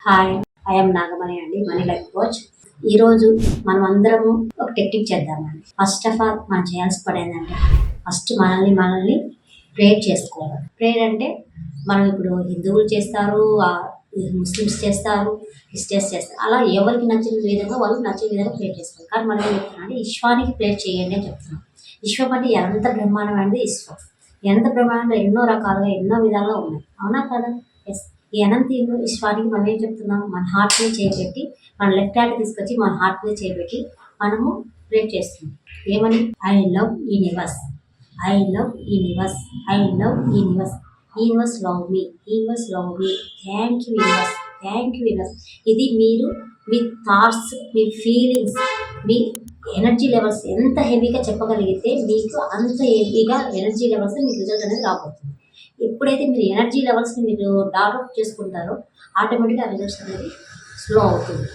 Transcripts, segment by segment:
Hi, I'm Nagamani అండి, money life coach. ఈరోజు మనం అందరము ఒక టెక్నిక్ చేద్దామండి. ఫస్ట్ ఆఫ్ ఆల్ మనం చేయాల్సి పడేందంటే ఫస్ట్ మనల్ని ప్రేయర్ చేసుకోవాలి. ప్రేయర్ అంటే మనం ఇప్పుడు హిందువులు చేస్తారు, ముస్లిమ్స్ చేస్తారు, క్రిస్టియన్స్ చేస్తారు. అలా ఎవరికి నచ్చిన విధంగా వాళ్ళకి నచ్చిన విధంగా ప్రేయర్ చేసుకోవాలి. కానీ మనం ఏం చెప్తున్నాం అంటే విశ్వానికి ప్రేయర్ చేయండి అని చెప్తున్నాం. విశ్వం అంటే ఎంత బ్రహ్మాండమైనది విశ్వం. ఎంత బ్రహ్మాండంలో ఎన్నో రకాలుగా ఎన్నో విధాలుగా ఉన్నాయి, అవునా కదా? ఎస్. ఈ అనంత విశ్వానికి మనం ఏం చెప్తున్నాం, మన హార్ట్ మీద చేయబెట్టి, మన లెఫ్ట్ హ్యాండ్ తీసుకొచ్చి మన హార్ట్ మీద చేయబెట్టి మనము ప్రే చేస్తున్నాం. ఏమని? I love universe, I love universe, I love universe, universe love me, universe love me, thank you universe, thank you universe. ఇది మీరు మీ థాట్స్, మీ ఫీలింగ్స్, మీ ఎనర్జీ లెవెల్స్ ఎంత హెవీగా చెప్పగలిగితే మీకు అంత హెవీగా ఎనర్జీ లెవెల్స్ మీకు రిజల్ట్ అనేది రాబోతుంది. ఎప్పుడైతే మీరు ఎనర్జీ లెవెల్స్ని మీరు డెవలప్ చేసుకుంటారో ఆటోమేటిక్గా రిజల్ట్స్ అనేది స్లో అవుతుంది.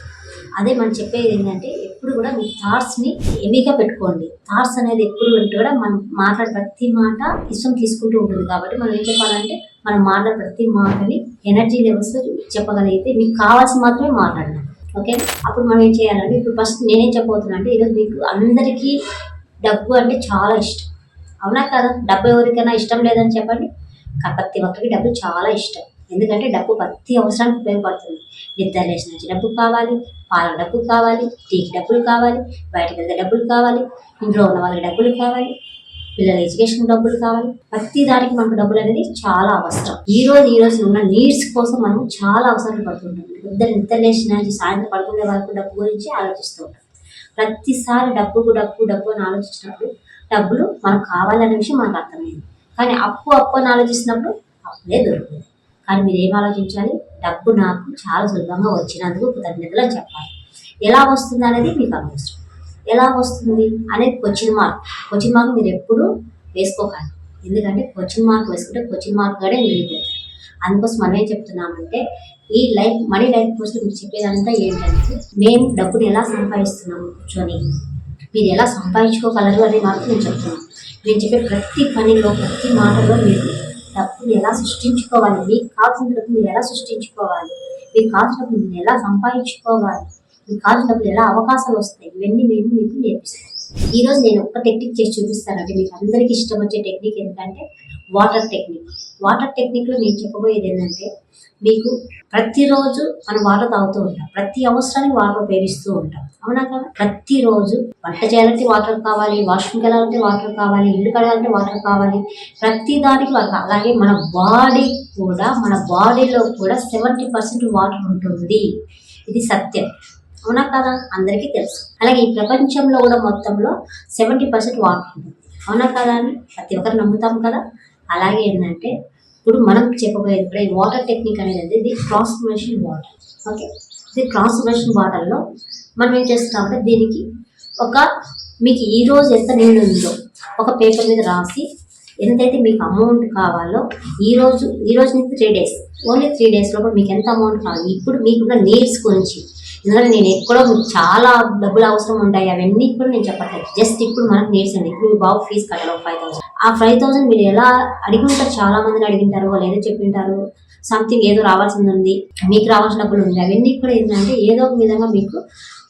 అదే మనం చెప్పేది ఏంటంటే ఎప్పుడు కూడా మీ థాట్స్ని హెవీగా పెట్టుకోండి. థాట్స్ అనేది ఎప్పుడు కూడా మనం మాట్లాడే ప్రతి మాట ఇష్టం తీసుకుంటూ ఉంటుంది. కాబట్టి మనం ఏం చెప్పాలంటే మనం మాట్లాడే ప్రతి మాటని ఎనర్జీ లెవెల్స్లో చెప్పగలిగితే మీకు కావాల్సి మాత్రమే మాట్లాడాలి. ఓకే, అప్పుడు మనం ఏం చేయాలంటే ఇప్పుడు ఫస్ట్ నేనేం చెప్పబోతున్నా అంటే ఈరోజు మీకు అందరికీ డబ్బు అంటే చాలా ఇష్టం, అవునా కదా? డబ్బు ఎవరికైనా ఇష్టం లేదని చెప్పండి. ప్రతి ఒక్కరికి డబ్బు చాలా ఇష్టం. ఎందుకంటే డబ్బు ప్రతి అవసరానికి ఉపయోగపడుతుంది. నిద్ర లేచిన నుంచి డబ్బు కావాలి, పాల డబ్బు కావాలి, టీకి డబ్బులు కావాలి, బయటకు వెళ్తే డబ్బులు కావాలి, ఇంట్లో ఉన్న వాళ్ళకి డబ్బులు కావాలి, పిల్లల ఎడ్యుకేషన్ డబ్బులు కావాలి. ప్రతి దానికి మనకు డబ్బులు అనేది చాలా అవసరం. ఈ రోజు ఉన్న నీడ్స్ కోసం మనం చాలా అవసరాలు పడుతుంటాం. నిద్ర లేచిన సాయంత్రం పడుకునే వరకు డబ్బు గురించి ఆలోచిస్తూ ఉంటాం. ప్రతిసారి డబ్బు అని ఆలోచించినప్పుడు డబ్బులు మనకు కావాలనే విషయం మనకు అర్థమైంది. కానీ అప్పు అని ఆలోచిస్తున్నప్పుడు అప్పుడే దొరుకుతుంది. కానీ మీరు ఏం ఆలోచించాలి? డబ్బు నాకు చాలా సులభంగా వచ్చినందుకు కృతజ్ఞతలు అని చెప్పాలి. ఎలా వస్తుంది అనేది మీకు అనవసరం. ఎలా వస్తుంది అనేది క్వశ్చన్ మార్క్ మీరు ఎప్పుడు వేసుకోకండి. ఎందుకంటే క్వశ్చన్ మార్క్ వేసుకుంటే క్వశ్చన్ మార్క్ కూడా మిగిలిపోతుంది. అందుకోసం మనం ఏం చెప్తున్నామంటే ఈ మనీ లైఫ్ కోసం మీరు చెప్పేదంతా ఏంటంటే మేము డబ్బుని ఎలా సంపాదిస్తున్నాము కూర్చొని మీరు ఎలా సంపాదించుకోగలరు అనే మాత్రం నేను చెప్తున్నాను. నేను చెప్పే ప్రతి పనిలో ప్రతి మాటలో మీరు డబ్బుని ఎలా సృష్టించుకోవాలి, మీకు కావాల్సిన డబ్బు మీరు ఎలా సృష్టించుకోవాలి, మీకు కావాల్సిన డబ్బు మీరు ఎలా సంపాదించుకోవాలి, మీకు కావాల్సిన డబ్బులు ఎలా అవకాశాలు వస్తాయి, ఇవన్నీ మేము మీకు నేర్పిస్తాం. ఈరోజు నేను ఒక టెక్నిక్ చేసి చూపిస్తానంటే మీకు అందరికీ ఇష్టం వచ్చే టెక్నిక్ ఏంటంటే వాటర్ టెక్నిక్. వాటర్ టెక్నిక్లో నేను చెప్పబోయేది ఏంటంటే మీకు ప్రతిరోజు మనం వాటర్ తాగుతూ ఉంటాం, ప్రతి అవసరానికి వాటర్ ఉపయోగిస్తూ ఉంటాం, అవునా కదా? ప్రతిరోజు వంట చేయాలంటే వాటర్ కావాలి, వాష్రూమ్కి వెళ్ళాలంటే వాటర్ కావాలి, ఇల్లు కడగాలంటే వాటర్ కావాలి, ప్రతి దానికి వాటర్. అలాగే మన బాడీలో కూడా 70% వాటర్ ఉంటుంది. ఇది సత్యం, అవునా కదా? అందరికీ తెలుసు. అలాగే ఈ ప్రపంచంలో కూడా మొత్తంలో 70% వాటర్ ఉంటుంది, అవునా కదా అని ప్రతి ఒక్కరు నమ్ముతాం కదా. అలాగే ఏంటంటే ఇప్పుడు మనం చెప్పబోయేది కూడా ఈ వాటర్ టెక్నిక్ అనేది ఇది ట్రాన్స్ఫర్మేషన్ వాటర్. ఓకే, ఇది ట్రాన్స్ఫర్మేషన్ వాటర్లో మనం ఏం చేస్తామంటే దీనికి మీకు ఈరోజు ఎంత నీళ్ళు ఉందో ఒక పేపర్ మీద రాసి ఎంతైతే మీకు అమౌంట్ కావాలో ఈ రోజు నుంచి 3 days, ఓన్లీ 3 days లోపల మీకు ఎంత అమౌంట్ కావాలి, ఇప్పుడు మీకున్న నీడ్స్ గురించి. ఎందుకంటే నేను ఎక్కడో మీకు చాలా డబ్బులు అవసరం ఉంటాయి, అవన్నీ కూడా నేను చెప్పట్లేదు. జస్ట్ ఇప్పుడు మనకు నీడ్స్ అండి. ఇప్పుడు మీ బాబు ఫీజు కట్టాలి 5,000. ఆ 5,000 మీరు ఎలా అడిగి ఉంటారు, చాలా మందిని అడిగింటారు, వాళ్ళు ఏదో చెప్పింటారు, సంథింగ్ ఏదో రావాల్సింది ఉంది, మీకు రావాల్సిన డబ్బులు ఉంది. అవన్నీ కూడా ఏంటంటే ఏదో ఒక విధంగా మీకు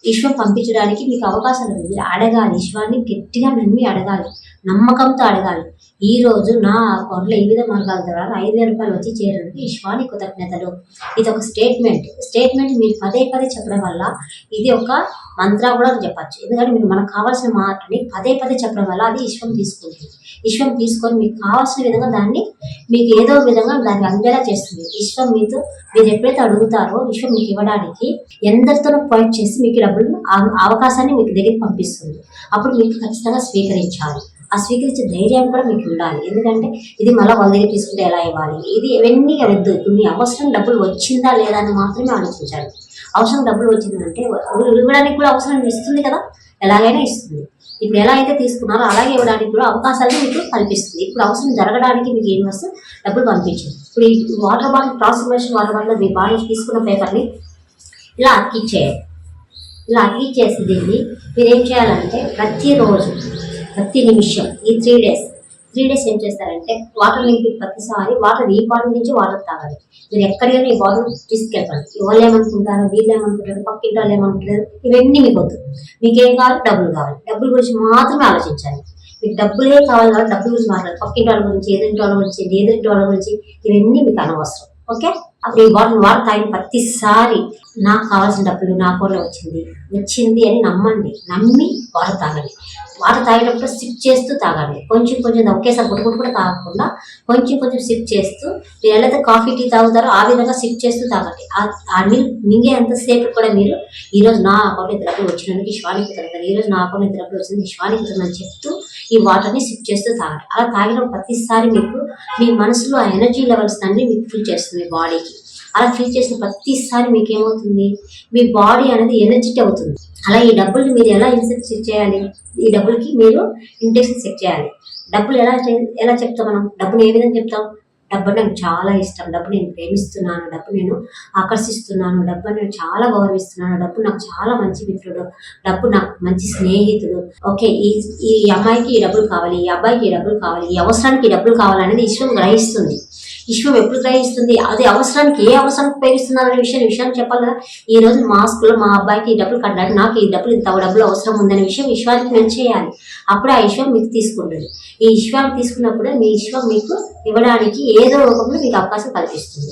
విశ్వం పంపించడానికి మీకు అవకాశాలు ఉంది. మీరు అడగాలి, విశ్వాన్ని గట్టిగా నమ్మి అడగాలి, నమ్మకంతో అడగాలి. ఈ రోజు నా అకౌంట్లో ఈ విధ మార్గాల ద్వారా 5,000 రూపాయలు వచ్చి చేరడానికి విశ్వానికి కృతజ్ఞతలు. ఇది ఒక స్టేట్మెంట్ మీరు పదే చెప్పడం వల్ల ఇది ఒక మంత్ర కూడా చెప్పచ్చు. ఎందుకంటే మీరు మనకు కావాల్సిన మాటని పదే చెప్పడం వల్ల అది విశ్వం తీసుకుంటుంది. విశ్వం తీసుకొని మీకు కావాల్సిన విధంగా దాన్ని మీకు ఏదో విధంగా దాన్ని అందేలా చేస్తుంది. విశ్వం మీరు ఎప్పుడైతే అడుగుతారో విశ్వం మీకు ఇవ్వడానికి ఎందరితోనో పాయింట్ చేసి మీకు డబ్బులు అవకాశాన్ని మీకు దగ్గరికి పంపిస్తుంది. అప్పుడు మీకు ఖచ్చితంగా స్వీకరించాలి. ఆ స్వీకరించే ధైర్యాన్ని కూడా మీకు ఉండాలి. ఎందుకంటే ఇది మళ్ళీ వాళ్ళ దగ్గర తీసుకుంటే ఎలా ఇవ్వాలి, ఇది ఇవన్నీ అవద్దు. ఇప్పుడు మీ అవసరం డబ్బులు వచ్చిందా లేదా అని మాత్రమే ఆలోచించాలి. అవసరం డబ్బులు వచ్చిందంటే ఇవ్వడానికి కూడా అవసరం ఇస్తుంది కదా, ఎలాగైనా ఇస్తుంది. ఇప్పుడు ఎలా అయితే తీసుకున్నారో అలాగే ఇవ్వడానికి కూడా అవకాశాలను మీకు కల్పిస్తుంది. ఇప్పుడు అవసరం జరగడానికి మీకు ఏం వస్తే డబ్బులు పంపించండి. ఇప్పుడు ఈ water bottle transformation water bottle మీ బాడీ తీసుకున్న పేపర్ని ఇలా అతికిచ్చేయాలి. ఇలా అతికిచ్చేసి దీన్ని మీరు ఏం చేయాలంటే ప్రతిరోజు ప్రతి నిమిషం ఈ 3 days 3 days ఏం చేస్తారంటే వాటర్ నింపి ప్రతిసారి వాటర్ ఈ బాటిల్ నుంచి వాటర్ తాగాలి. మీరు ఎక్కడికైనా ఈ బాటిల్ తీసుకెళ్ళండి. వాళ్ళు ఏమనుకుంటారు, వీళ్ళు ఏమనుకుంటారు, పక్కింటి వాళ్ళు ఏమనుకుంటారు, ఇవన్నీ మీకు వద్దు. మీకేం కావాలి? డబ్బులు కావాలి. డబ్బుల గురించి మాత్రమే ఆలోచించాలి. మీకు డబ్బులే కావాలి కాబట్టి డబ్బుల గురించి మాట్లాడాలి. పక్కింటి వాళ్ళ గురించి, ఎదురింటి వాళ్ళ గురించి, ఎదురింటి వాళ్ళ గురించి ఇవన్నీ మీకు అనవసరం. ఓకే, అప్పుడు ఈ వాటర్ తాగిన ప్రతిసారి నాకు కావాల్సిన డబ్బులు నా అకౌంట్లో వచ్చింది అని నమ్మండి. నమ్మి వాటర్ తాగండి. వాటర్ తాగేటప్పుడు సిప్ చేస్తూ తాగండి. కొంచెం కొంచెం ఒకేసారి గుట్టుగుట్టు కూడా తాగకుండా కొంచెం కొంచెం సిప్ చేస్తూ, మీరు ఎలా కాఫీ టీ తాగుతారో ఆ విధంగా సిప్ చేస్తూ తాగండి. ఆ నీళ్ళు మింగే అంతసేపు కూడా మీరు ఈరోజు నా అకౌంట్లో డబ్బులు వచ్చినందుకు ఈశ్వానికి కృతజ్ఞతలు, ఈరోజు నా అకౌంట్లో డబ్బులు వచ్చింది ఈశ్వానికి కృతజ్ఞతలు చెప్తూ ఈ వాటర్ని సిప్ చేస్తూ తాగండి. అలా తాగిన ప్రతిసారి మీకు మీ మనసులో ఆ ఎనర్జీ లెవెల్స్ అన్ని మీకు ఫీల్ చేస్తుంది బాడీకి. అలా ఫీల్ చేసిన ప్రతిసారి మీకు ఏమవుతుంది, మీ బాడీ అనేది ఎనర్జిటీ అవుతుంది. అలా ఈ డబ్బుల్ని మీరు ఎలా ఇన్సెక్ట్ చెక్ చేయాలి, ఈ డబ్బులకి మీరు ఇండెక్స్ చెక్ చేయాలి. డబ్బులు ఎలా చెప్తాం మనం, డబ్బులు ఏ విధంగా చెప్తాం? డబ్బు నాకు చాలా ఇష్టం, డబ్బు నేను ప్రేమిస్తున్నాను, డబ్బు నేను ఆకర్షిస్తున్నాను, డబ్బు నేను చాలా గౌరవిస్తున్నాను, డబ్బు నాకు చాలా మంచి మిత్రుడు, డబ్బు నాకు మంచి స్నేహితుడు. ఓకే, ఈ అమ్మాయికి ఈ డబ్బులు కావాలి, ఈ అబ్బాయికి ఈ డబ్బులు కావాలి, ఈ అవసరానికి ఈ డబ్బులు కావాలనేది విశ్వం గ్రహిస్తుంది. విశ్వం ఎప్పుడు గ్రహిస్తుంది? అది అవసరానికి ఏ అవసరానికి ఉపయోగిస్తున్నారు అనే విషయాన్ని చెప్పాలి కదా. ఈ రోజు మా స్కూల్లో మా అబ్బాయికి ఈ డబ్బులు కట్టాలి, నాకు ఈ డబ్బులు ఇంత డబ్బులు అవసరం ఉందనే విషయం విశ్వానికి మేము చేయాలి. అప్పుడే ఆ విశ్వం మీకు తీసుకుంటుంది. ఈ విశ్వాన్ని తీసుకున్నప్పుడే మీ విశ్వం మీకు ఇవ్వడానికి ఏదో రూపంలో మీకు అవకాశం కల్పిస్తుంది.